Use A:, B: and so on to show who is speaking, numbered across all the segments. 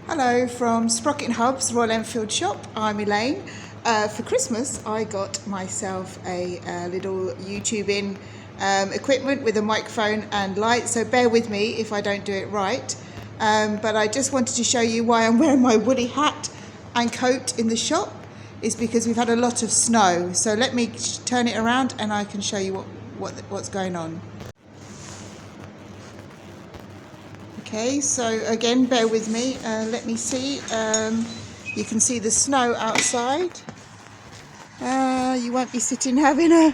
A: Hello from Sprocket Hubs Royal Enfield shop. I'm Elaine. For Christmas I got myself a little YouTubing equipment with a microphone and light, so bear with me if I don't do it right. But I just wanted to show you why I'm wearing my woolly hat and coat in the shop is because we've had a lot of snow. So let me turn it around and I can show you what's going on. Okay, so again, bear with me. Let me see. You can see the snow outside. You won't be sitting having a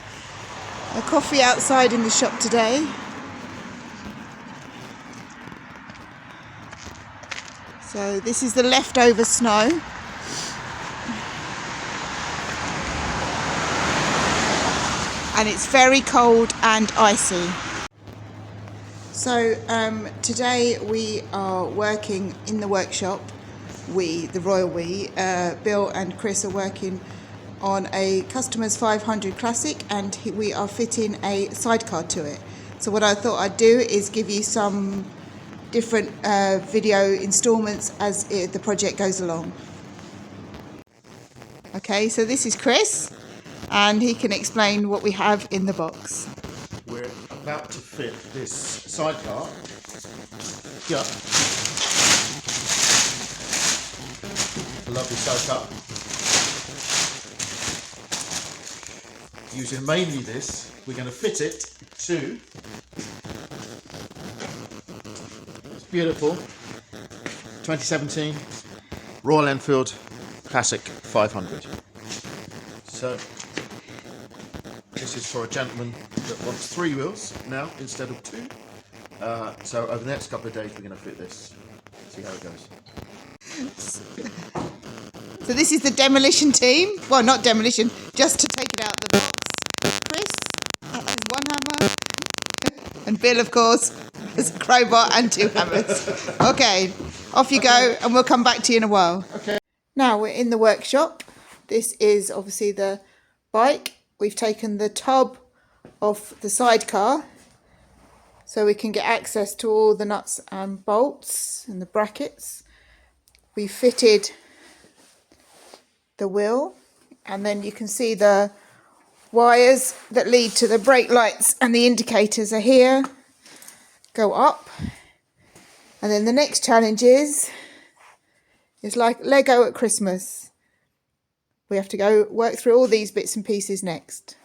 A: coffee outside in the shop today. So this is the leftover snow. And it's very cold and icy. So today we are working in the workshop. Bill and Chris are working on a customer's 500 Classic, and we are fitting a sidecar to it. So what I thought I'd do is give you some different video installments as the project goes along. Okay, so this is Chris, and he can explain what we have in the box.
B: We're about to fit this sidecar here. A lovely sidecar. Using mainly this, we're going to fit it to this beautiful 2017 Royal Enfield Classic 500. So this is for a gentleman that wants 3 wheels now instead of 2. So over the next couple of days we're going to fit this. See how it goes.
A: So this is the demolition team. Well, not demolition, just to take it out of the box. Chris has one hammer, and Bill, of course, has a crowbar and 2 hammers. Okay, off you go, and we'll come back to you in a while.
B: Okay.
A: Now we're in the workshop. This is obviously the bike. We've taken the tub off the sidecar so we can get access to all the nuts and bolts and the brackets. We fitted the wheel, and then you can see the wires that lead to the brake lights and the indicators are here. Go up. And then the next challenge is like Lego at Christmas. We have to go work through all these bits and pieces next.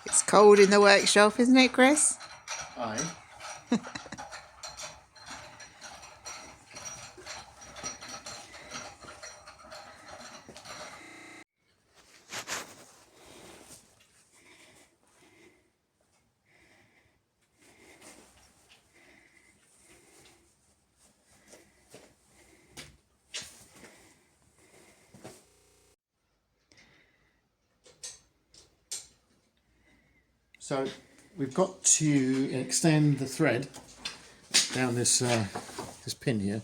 A: It's cold in the workshop, isn't it, Chris?
B: Aye. So we've got to extend the thread down this this pin here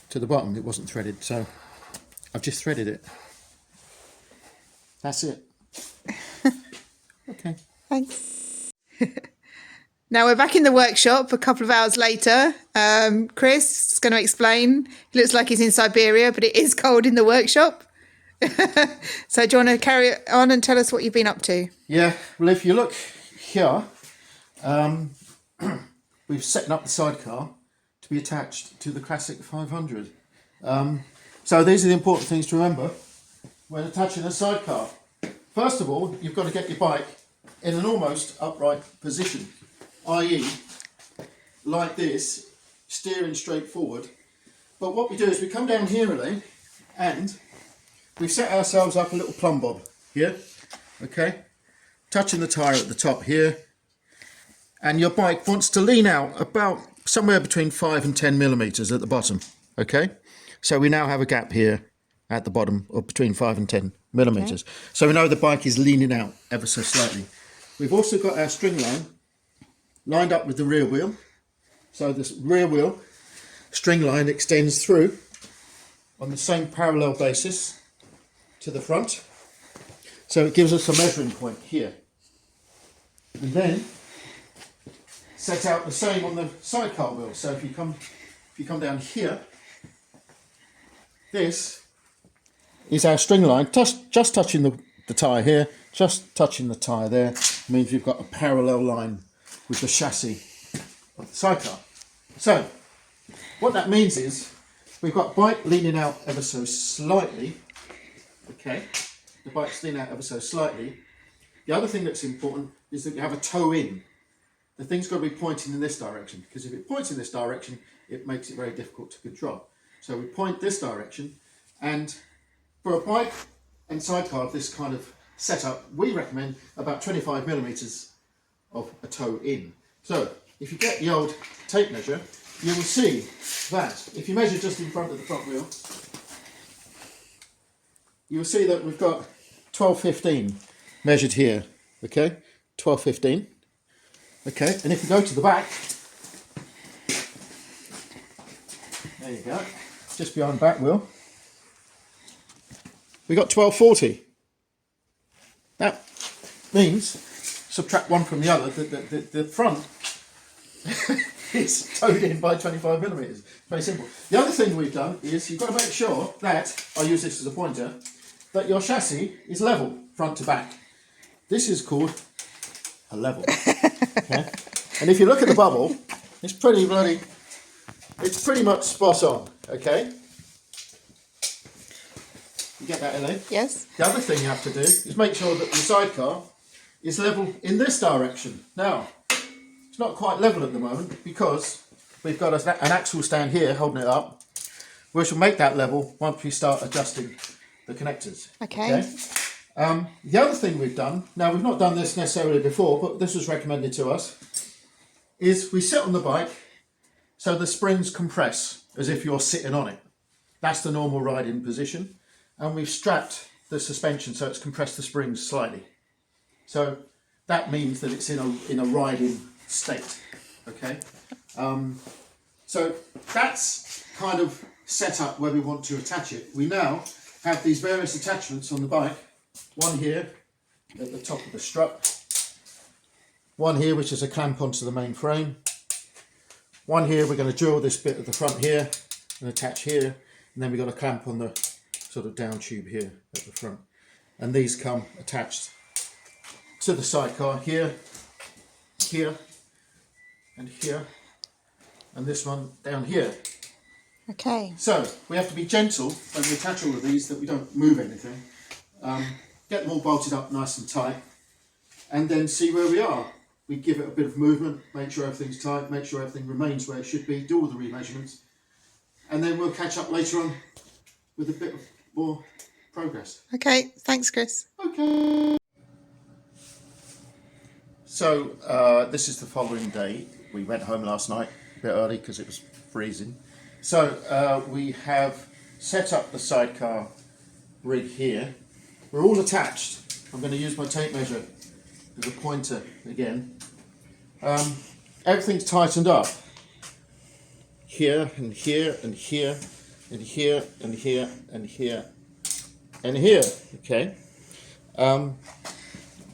B: to the bottom. It wasn't threaded, so I've just threaded it. That's it. Okay.
A: Thanks. Now we're back in the workshop a couple of hours later. Chris is going to explain. It looks like he's in Siberia, but it is cold in the workshop. So do you want to carry on and tell us what you've been up to?
B: Yeah, well, if you look here, we've set up the sidecar to be attached to the Classic 500. So these are the important things to remember when attaching a sidecar. First of all, you've got to get your bike in an almost upright position, i.e. like this, steering straight forward. But what we do is we come down here, Elaine, and we've set ourselves up a little plumb bob here, okay, touching the tyre at the top here, and your bike wants to lean out about somewhere between 5 and 10 millimetres at the bottom, okay. So we now have a gap here at the bottom of between 5 and 10 millimetres. Okay. So we know the bike is leaning out ever so slightly. We've also got our string line lined up with the rear wheel, so this rear wheel string line extends through on the same parallel basis to the front. So it gives us a measuring point here. And then set out the same on the sidecar wheel. So if you come down here, this is our string line, just touching the tyre here, just touching the tyre there, means you've got a parallel line with the chassis of the sidecar. So what that means is we've got bike leaning out ever so slightly. Okay, the bike's leaning out ever so slightly. The other thing that's important is that you have a toe in. The thing's got to be pointing in this direction, because if it points in this direction, it makes it very difficult to control. So we point this direction, and for a bike and sidecar of this kind of setup, we recommend about 25 millimeters of a toe in. So if you get the old tape measure, you will see that if you measure just in front of the front wheel, you'll see that we've got 12.15 measured here. Okay, 12.15. Okay, and if you go to the back, there you go, just behind the back wheel, we got 12.40. That means, subtract one from the other, the front is towed in by 25 millimeters. Very simple. The other thing we've done is you've got to make sure that, I'll use this as a pointer, that your chassis is level front to back. This is called a level. Okay? And if you look at the bubble, it's pretty much spot on. Okay? You get that, Elaine?
A: Yes.
B: The other thing you have to do is make sure that the sidecar is level in this direction. Now, it's not quite level at the moment because we've got an axle stand here holding it up. We shall make that level once we start adjusting the connectors.
A: Okay.
B: The other thing we've done, now we've not done this necessarily before, but this was recommended to us, is we sit on the bike so the springs compress as if you're sitting on it. That's the normal riding position. And we've strapped the suspension so it's compressed the springs slightly. So that means that it's in a riding state. Okay. So that's kind of set up where we want to attach it. We now have these various attachments on the bike. One here at the top of the strut. One here which is a clamp onto the main frame. One here we're going to drill this bit at the front here and attach here. And then we've got a clamp on the sort of down tube here at the front. And these come attached to the sidecar here, here, and here, and this one down here.
A: Okay.
B: So we have to be gentle when we attach all of these that we don't move anything. Get them all bolted up nice and tight, and then see where we are. We give it a bit of movement, make sure everything's tight, make sure everything remains where it should be, do all the remeasurements, and then we'll catch up later on with a bit of more progress.
A: Okay, thanks, Chris.
B: Okay. So this is the following day. We went home last night a bit early because it was freezing. So we have set up the sidecar rig here. We're all attached. I'm going to use my tape measure as a pointer again. Everything's tightened up. Here and here and here and here and here and here and here. Okay.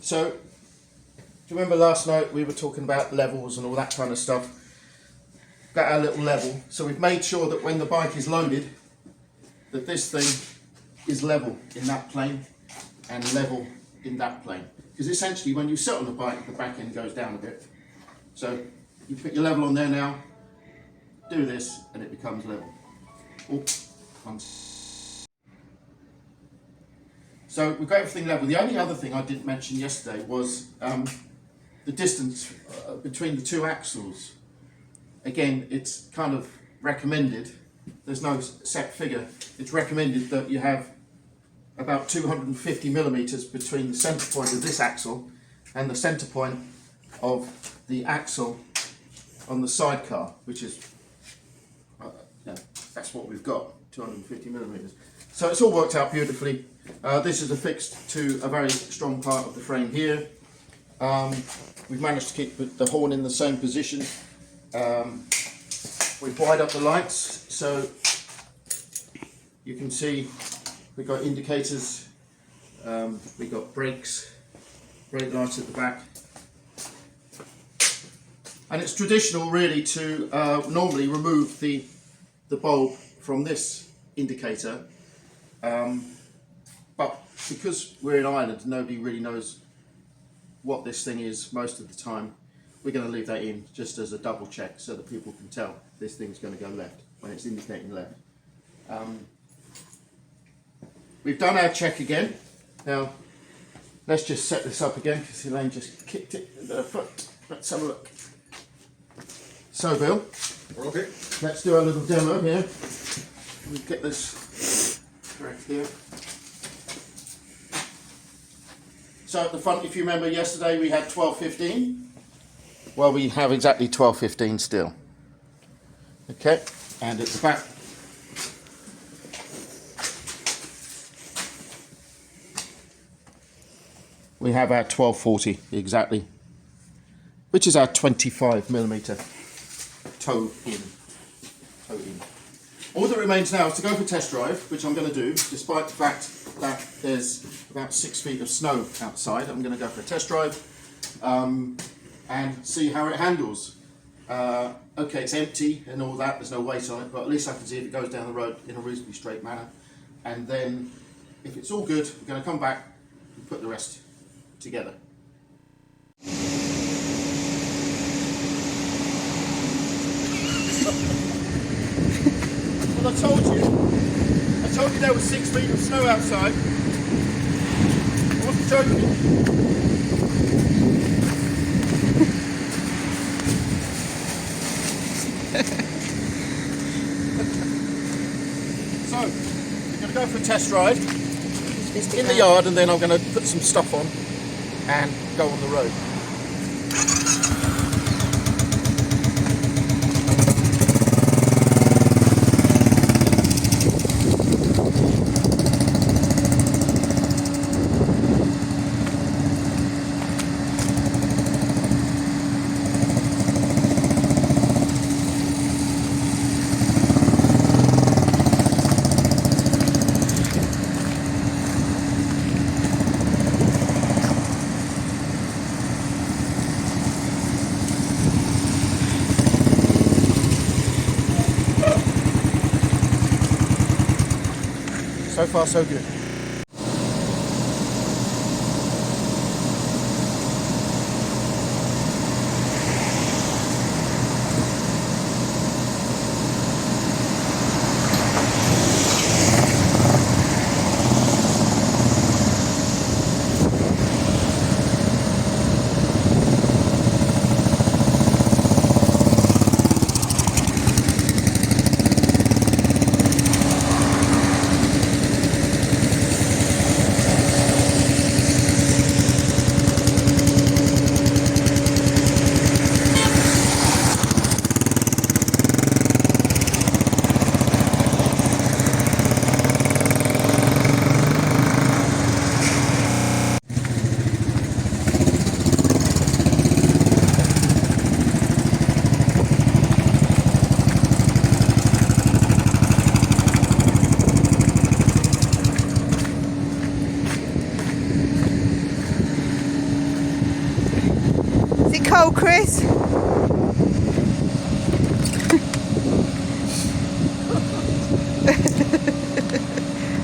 B: So, do you remember last night we were talking about levels and all that kind of stuff? Got our little level. So we've made sure that when the bike is loaded, that this thing is level in that plane and level in that plane. Because essentially when you sit on the bike, the back end goes down a bit. So you put your level on there now, do this, and it becomes level. So we've got everything level. The only other thing I didn't mention yesterday was the distance between the two axles. Again, it's kind of recommended, there's no set figure, it's recommended that you have about 250 millimeters between the center point of this axle and the center point of the axle on the sidecar, which is, that's what we've got, 250 millimeters. So it's all worked out beautifully. This is affixed to a very strong part of the frame here. We've managed to keep the horn in the same position. We've wired up the lights so you can see we've got indicators We've got brakes, brake lights at the back. And it's traditional really to normally remove the bulb from this indicator. But because we're in Ireland, nobody really knows what this thing is most of the time. We're going to leave that in just as a double check so that people can tell this thing's going to go left when it's indicating left. We've done our check again. Now let's just set this up again because Elaine just kicked it in the foot. Let's have a look. So Bill,
C: Okay.
B: let's do our little demo here. We'll get this correct here. So at the front, if you remember yesterday, we had 12.15. Well, we have exactly 12.15 still. Okay, and at the back, we have our 12.40 exactly, which is our 25mm toe in. All that remains now is to go for a test drive, which I'm going to do, despite the fact that there's about 6 feet of snow outside. I'm going to go for a test drive and see how it handles. Okay, it's empty and all that, there's no weight on it, but at least I can see if it goes down the road in a reasonably straight manner. And then, if it's all good, we're going to come back and put the rest together. Well, I told you there was 6 feet of snow outside. I wasn't joking. So, we're going to go for a test drive in the yard, and then I'm going to put some stuff on and go on the road. So far, so good.
A: Cold, Chris?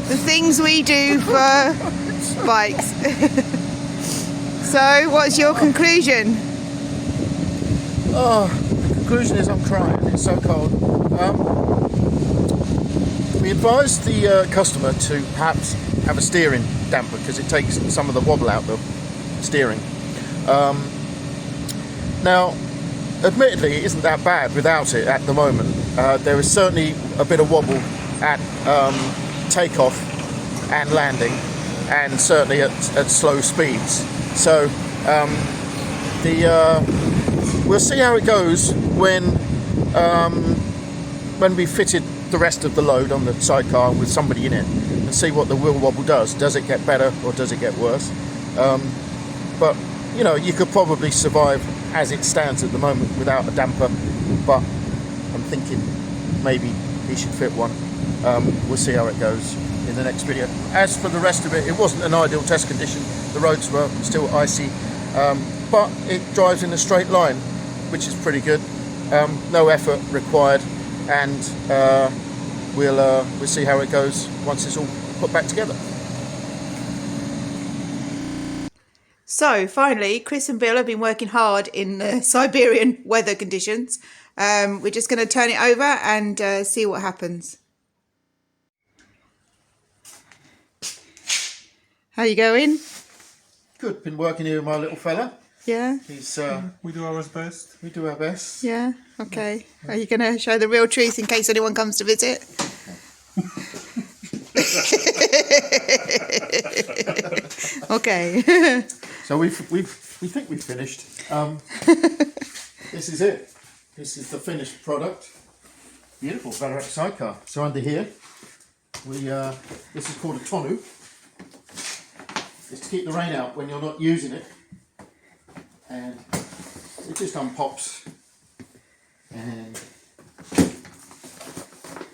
A: The things we do for bikes. So, what's your conclusion?
B: Oh, the conclusion is I'm crying. It's so cold. We advised the customer to perhaps have a steering damper because it takes some of the wobble out of the steering. Now, admittedly, it isn't that bad without it at the moment. There is certainly a bit of wobble at takeoff and landing, and certainly at slow speeds. So we'll see how it goes when we fitted the rest of the load on the sidecar with somebody in it, and see what the wheel wobble does. Does it get better or does it get worse? But you know, you could probably survive as it stands at the moment without a damper, but I'm thinking maybe he should fit one. We'll see how it goes. in the next video. As for the rest of it, it wasn't an ideal test condition. The roads were still icy, but it drives in a straight line, which is pretty good. No effort required, and we'll see how it goes once it's all put back together.
A: So finally, Chris and Bill have been working hard in the Siberian weather conditions. We're just going to turn it over and see what happens. How you going?
B: Good. Been working here with my little fella.
A: Yeah.
B: He's.
C: We do our best.
B: We do our best.
A: Yeah. Okay. Are you going to show the real truth in case anyone comes to visit? Okay.
B: So we think we've finished. This is it. This is the finished product. Beautiful Velorex sidecar. So under here, this is called a tonneau. It's to keep the rain out when you're not using it, and it just unpops. And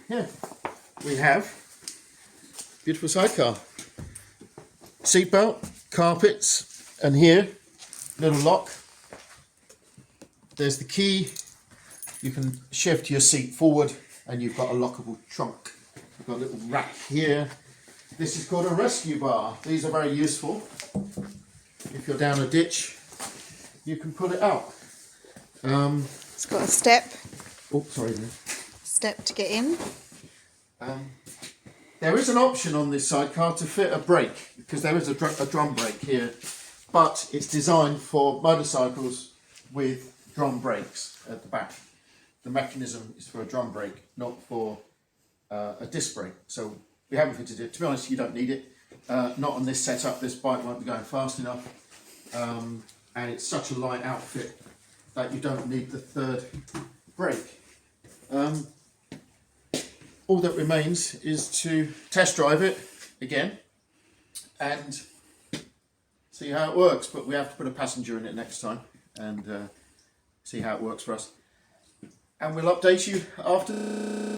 B: yeah, we have beautiful sidecar. Seatbelt, carpets, and here, little lock. There's the key. You can shift your seat forward, and you've got a lockable trunk. You've got a little rack here. This is called a rescue bar. These are very useful. If you're down a ditch, you can pull it out.
A: It's got a step.
B: Oh, sorry.
A: Step to get in.
B: There is an option on this sidecar to fit a brake, because there is a drum brake here, but it's designed for motorcycles with drum brakes at the back. The mechanism is for a drum brake, not for a disc brake. So we haven't fitted it. To be honest, you don't need it. Not on this setup. This bike won't be going fast enough, and it's such a light outfit that you don't need the third brake. All that remains is to test drive it again and see how it works, but we have to put a passenger in it next time and see how it works for us. And we'll update you after.